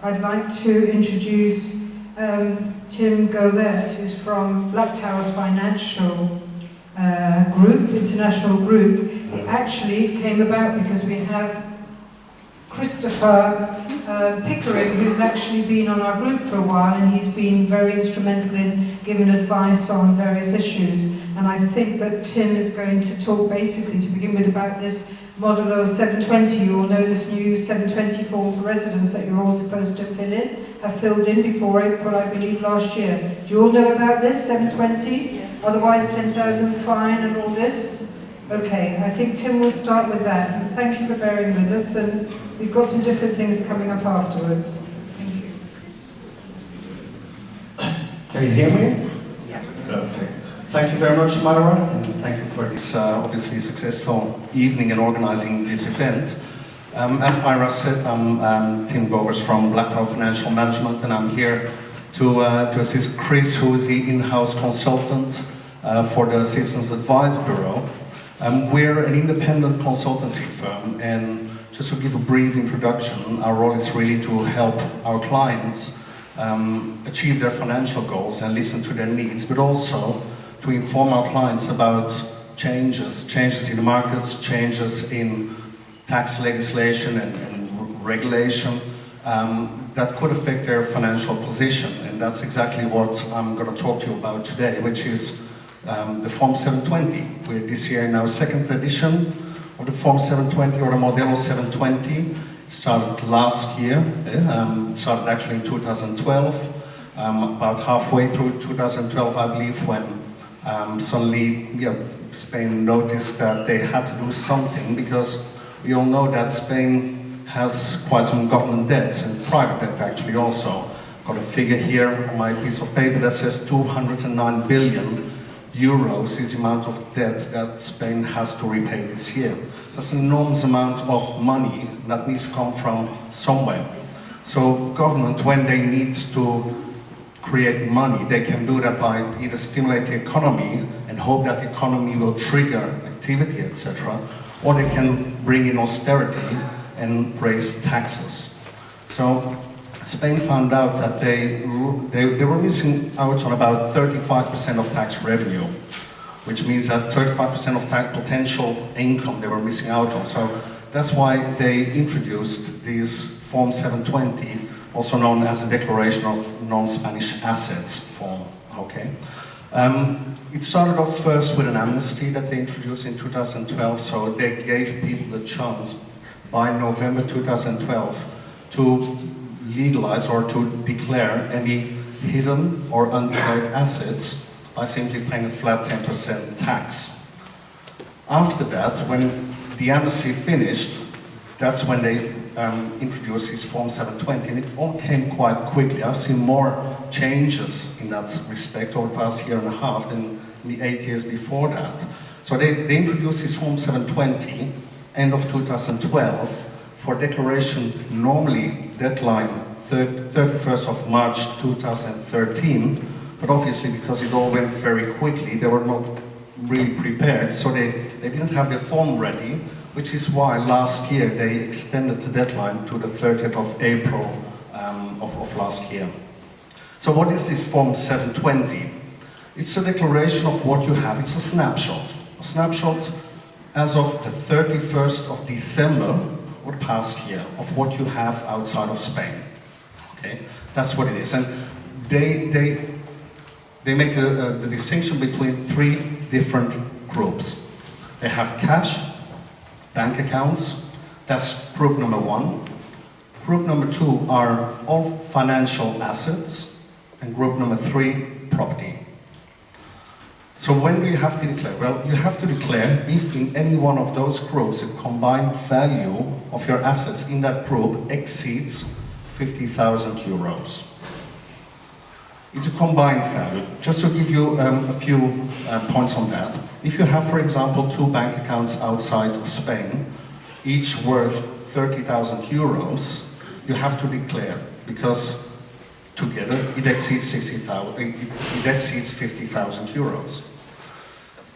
I'd like to introduce Tim Govert, who's from Black Towers Financial Group, International Group. It actually came about because we have Christopher Pickering, who's actually been on our group for a while, and he's been very instrumental in giving advice on various issues. And I think that Tim is going to talk basically, to begin with, about this model of 720. You all know this new 720 form for residents that you're all supposed to have filled in before April, I believe, last year. Do you all know about this, 720? Yeah. Otherwise 10,000 fine and all this? Okay, I think Tim will start with that. And thank you for bearing with us, and we've got some different things coming up afterwards. Thank you. Can you hear me? Yeah. Perfect. Thank you very much, Myra, and thank you for this obviously successful evening and organizing this event. As Myra said, I'm Tim Govers from Black Towers Financial Management, and I'm here to assist Chris, who is the in-house consultant for the Citizens Advice Bureau. We're an independent consultancy firm, and just to give a brief introduction, our role is really to help our clients achieve their financial goals and listen to their needs, but also to inform our clients about changes in the markets, changes in tax legislation and regulation that could affect their financial position. And that's exactly what I'm going to talk to you about today, which is the Form 720. We're this year in our second edition of the Form 720, or the Modelo 720. It started last year, it started actually in 2012, about halfway through 2012, I believe, when suddenly Spain noticed that they had to do something, because we all know that Spain has quite some government debt, and private debt actually also. I've got a figure here on my piece of paper that says 209 billion euros is the amount of debt that Spain has to repay this year. That's an enormous amount of money that needs to come from somewhere. So government, when they need to create money, they can do that by either stimulate the economy and hope that the economy will trigger activity, etc., or they can bring in austerity and raise taxes. So Spain found out that they were missing out on about 35% of tax revenue, which means that 35% of tax potential income they were missing out on. So that's why they introduced this Form 720, also known as a Declaration of Non-Spanish Assets form. Okay. It started off first with an amnesty that they introduced in 2012, so they gave people the chance by November 2012 to legalize or to declare any hidden or undeclared assets by simply paying a flat 10% tax. After that, when the amnesty finished, that's when they introduced this Form 720, and it all came quite quickly. I've seen more changes in that respect over the past year and a half than the 8 years before that. So they introduced this Form 720 end of 2012 for declaration, normally deadline 31st of March 2013, but obviously because it all went very quickly, they were not really prepared, so they didn't have their form ready, which is why last year they extended the deadline to the 30th of April of last year. So what is this Form 720? It's a declaration of what you have. It's a snapshot. A snapshot as of the 31st of December, or the past year, of what you have outside of Spain. Okay, that's what it is. And they make the distinction between three different groups. They have cash, bank accounts, that's group number one. Group number two are all financial assets, and group number three, property. So when do you have to declare? Well, you have to declare if in any one of those groups the combined value of your assets in that group exceeds 50,000 euros. It's a combined value. Just to give you a few points on that. If you have, for example, two bank accounts outside of Spain, each worth 30,000 euros, you have to declare, because together it exceeds 50,000 euros.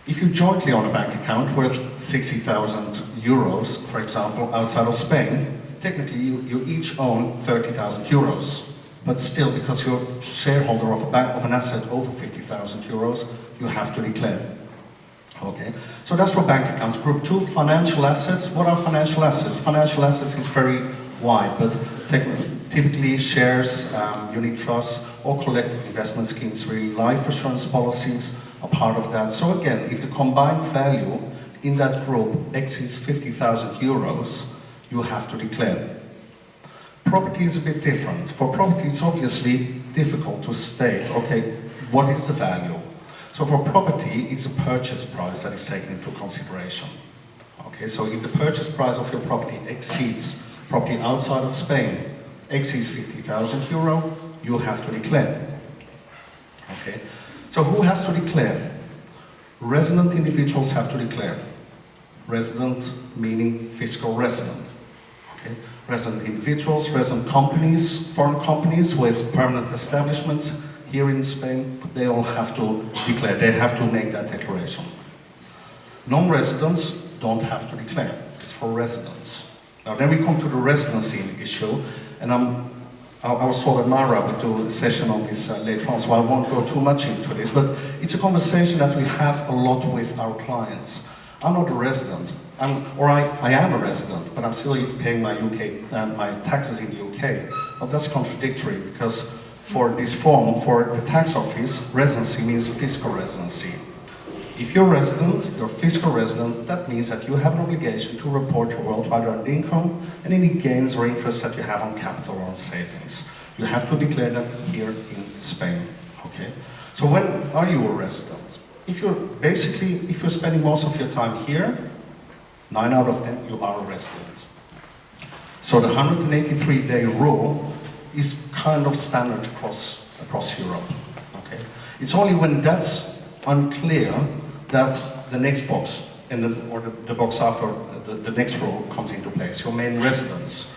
If you jointly own a bank account worth 60,000 euros, for example, outside of Spain, technically you each own 30,000 euros, but still, because you're shareholder of an asset over 50,000 euros, you have to declare. Okay, so that's for bank accounts. Group 2, financial assets. What are financial assets? Financial assets is very wide, but typically shares, unit trusts, or collective investment schemes, really life assurance policies are part of that. So again, if the combined value in that group exceeds 50,000 euros, you have to declare. Property is a bit different. For property, it's obviously difficult to state, okay, what is the value? So for property, it's a purchase price that is taken into consideration. Okay, so if the purchase price of your property exceeds, property outside of Spain, exceeds 50,000 euro, you have to declare. Okay, so who has to declare? Resident individuals have to declare. Resident meaning fiscal resident. Okay, resident individuals, resident companies, foreign companies with permanent establishments here in Spain, they all have to declare, they have to make that declaration. Non-residents don't have to declare, it's for residents. Now then we come to the residency issue, and I was told that Mara would do a session on this later on, so I won't go too much into this, but it's a conversation that we have a lot with our clients. I'm not a resident, I am a resident, but I'm still paying my my taxes in the UK. Well, that's contradictory, because for this form, for the tax office, residency means fiscal residency. If you're resident, you're fiscal resident, that means that you have an obligation to report your worldwide earned income and any gains or interest that you have on capital or on savings. You have to declare that here in Spain, okay? So when are you a resident? If you're spending most of your time here, 9 out of 10, you are a resident. So the 183-day rule is kind of standard across Europe. Okay, it's only when that's unclear that the next box or the box after the next rule comes into place. Your main residence,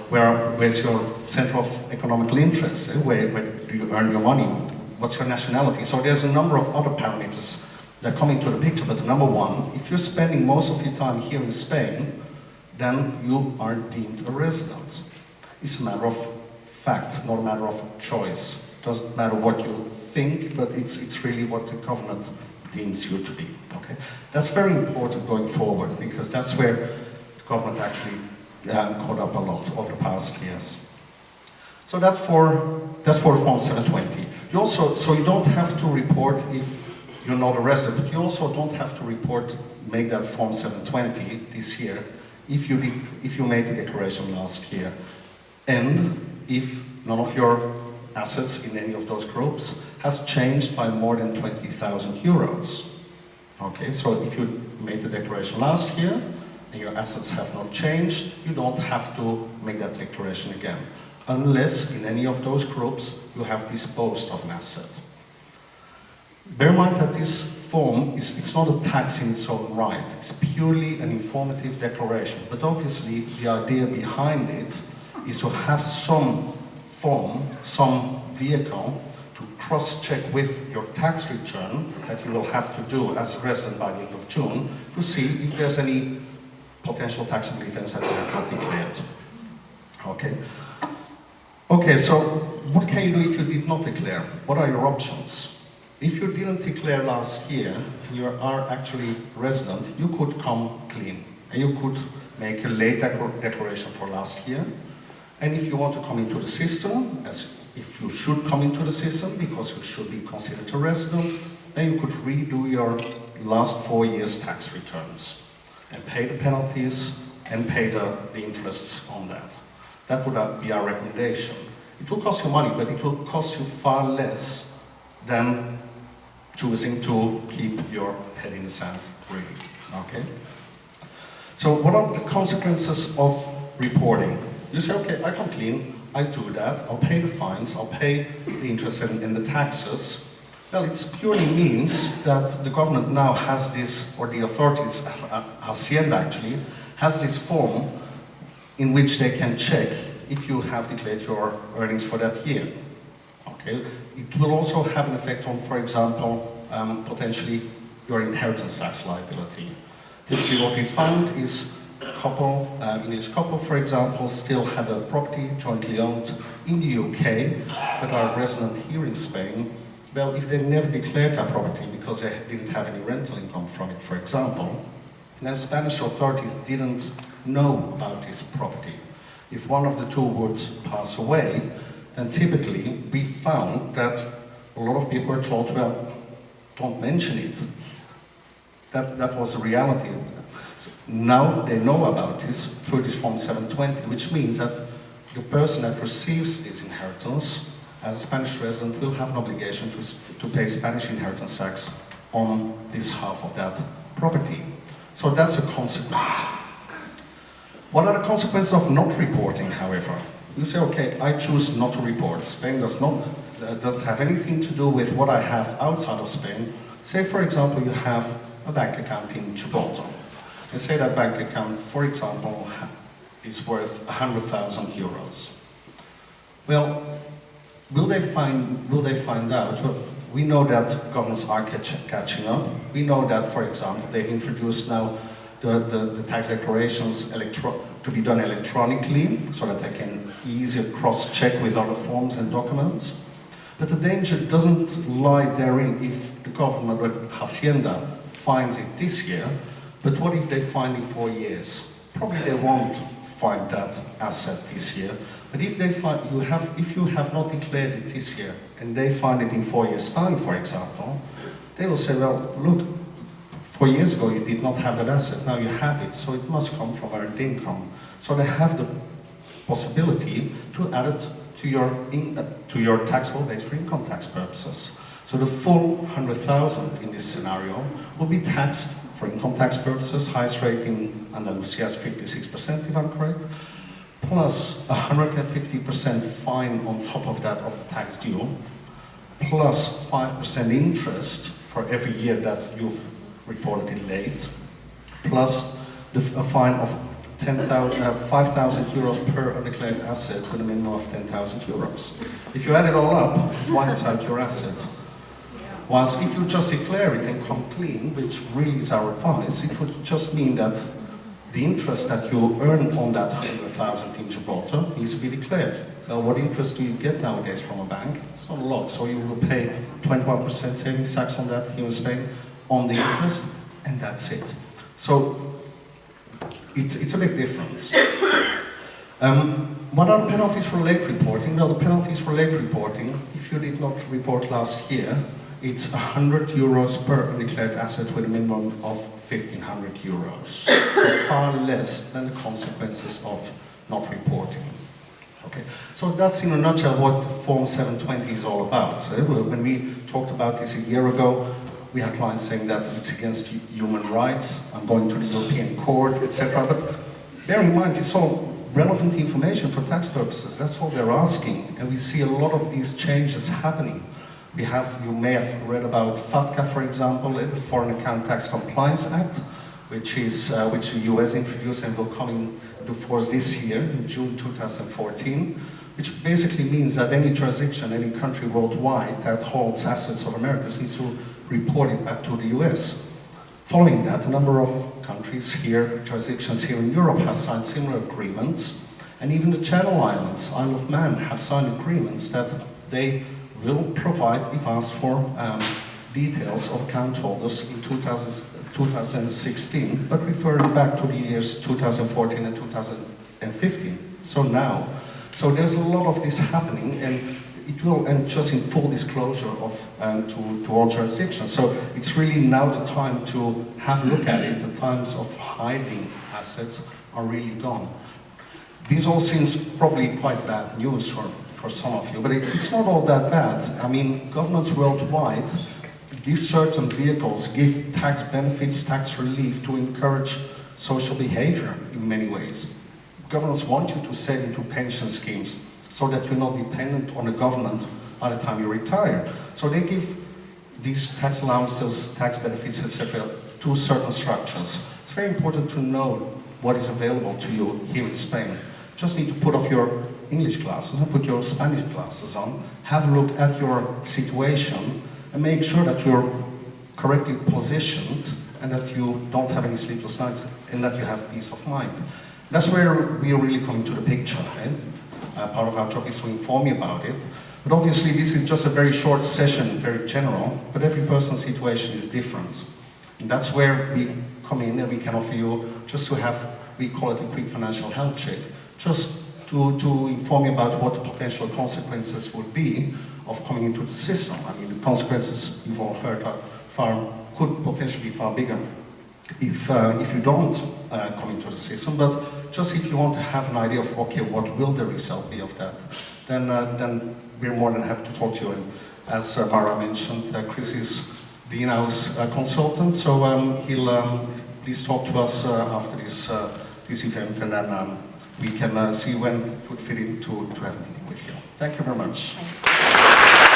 where's your center of economical interest? Where do you earn your money? What's your nationality? So there's a number of other parameters that come into the picture. But number one, if you're spending most of your time here in Spain, then you are deemed a resident. It's a matter of fact, not a matter of choice. It doesn't matter what you think, but it's really what the government deems you to be. Okay, that's very important going forward, because that's where the government actually caught up a lot over the past years. So that's for Form 720. So you don't have to report if you're not a resident, but you also don't have to make that Form 720 this year if you made the declaration last year. And if none of your assets in any of those groups has changed by more than 20,000 euros. Okay, so if you made the declaration last year and your assets have not changed, you don't have to make that declaration again, unless in any of those groups you have disposed of an asset. Bear in mind that this form it's not a tax in its own right, it's purely an informative declaration, but obviously the idea behind it is to have some form, some vehicle to cross-check with your tax return that you will have to do as a resident by the end of June to see if there's any potential taxable events that you have not declared. Okay. Okay, so what can you do if you did not declare? What are your options? If you didn't declare last year, and you are actually resident, you could come clean, and you could make a late declaration for last year. And if you want to come into the system, as if you should come into the system because you should be considered a resident, then you could redo your last 4 years' tax returns and pay the penalties and pay the interests on that. That would be our recommendation. It will cost you money, but it will cost you far less than choosing to keep your head in the sand, really. Okay? So what are the consequences of reporting? You say, okay, I come clean, I do that, I'll pay the fines, I'll pay the interest and the taxes. Well, it purely means that the government now has this, or the authorities, Hacienda actually, has this form in which they can check if you have declared your earnings for that year. Okay? It will also have an effect on, for example, potentially your inheritance tax liability. Typically what we find is English couple, for example, still had a property jointly owned in the UK, but are resident here in Spain. Well, if they never declared that property because they didn't have any rental income from it, for example, then Spanish authorities didn't know about this property. If one of the two would pass away, then typically we found that a lot of people are told, well, don't mention it. That was the reality. So now they know about this through this Form 720, which means that the person that receives this inheritance as a Spanish resident will have an obligation to pay Spanish inheritance tax on this half of that property. So that's a consequence. What are the consequences of not reporting, however? You say, okay, I choose not to report. Spain doesn't have anything to do with what I have outside of Spain. Say, for example, you have a bank account in Gibraltar. And say that bank account, for example, is worth 100,000 euros. Well, will they find out? Well, we know that governments are catching up. We know that, for example, they've introduced now the tax declarations to be done electronically, so that they can easily cross-check with other forms and documents. But the danger doesn't lie therein if the government or Hacienda finds it this year, but what if they find it 4 years? Probably they won't find that asset this year, but if they find if you have not declared it this year and they find it in 4 years' time, for example, they will say, well, look, 4 years ago you did not have that asset, now you have it, so it must come from earned income. So they have the possibility to add it to your taxable base for income tax purposes. So the full 100,000 in this scenario will be taxed for income tax purposes, highest rate in Andalusia is 56%, if I'm correct, plus 150% fine on top of that of the tax due, plus 5% interest for every year that you've reported it late, plus a fine of 5,000 euros per undeclared asset with a minimum of 10,000 euros. If you add it all up, it wipes out your asset. Whilst if you just declare it and come clean, which really is our advice, it would just mean that the interest that you earn on that 100,000 in Gibraltar needs to be declared. Now, what interest do you get nowadays from a bank? It's not a lot, so you will pay 21% savings tax on that here in Spain, on the interest, and that's it. So, it's a big difference. What are the penalties for late reporting? Well, the penalties for late reporting, if you did not report last year, it's 100 euros per undeclared asset with a minimum of 1,500 euros. So far less than the consequences of not reporting. Okay, so that's in a nutshell what Form 720 is all about. When we talked about this a year ago, we had clients saying that it's against human rights, I'm going to the European Court, etc. But bear in mind, it's all relevant information for tax purposes. That's all they're asking. And we see a lot of these changes happening. You may have read about FATCA, for example, the Foreign Account Tax Compliance Act, which the US introduced and will come into force this year, in June 2014, which basically means that any jurisdiction, any country worldwide that holds assets of Americans needs to report it back to the US. Following that, a number of countries here, jurisdictions here in Europe have signed similar agreements, and even the Channel Islands, Isle of Man, have signed agreements that they will provide, if asked for, details of account holders in 2016, but referring back to the years 2014 and 2015. So now, there's a lot of this happening, and it will, and just in full disclosure of to all jurisdictions. So it's really now the time to have a look at it. The times of hiding assets are really gone. This all seems probably quite bad news for some of you, but it's not all that bad. I mean, governments worldwide give certain vehicles, give tax benefits, tax relief to encourage social behavior in many ways. Governments want you to save into pension schemes so that you're not dependent on the government by the time you retire. So they give these tax allowances, tax benefits, etc. to certain structures. It's very important to know what is available to you here in Spain. Just need to put off your English classes and put your Spanish classes on, have a look at your situation and make sure that you're correctly positioned and that you don't have any sleepless nights, and that you have peace of mind. That's where we are really coming to the picture, right? Part of our job is to inform you about it. But obviously this is just a very short session, very general, but every person's situation is different. And that's where we come in and we can offer you just to have, we call it a quick financial health check, just to inform you about what the potential consequences would be of coming into the system. I mean, the consequences you've all heard could potentially be far bigger if you don't come into the system. But just if you want to have an idea of, okay, what will the result be of that, then we're more than happy to talk to you. And as Mara mentioned, Chris is the in-house consultant, so he'll please talk to us after this event, and then we can see when it would fit in to have a meeting with you. Thank you very much. Thank you.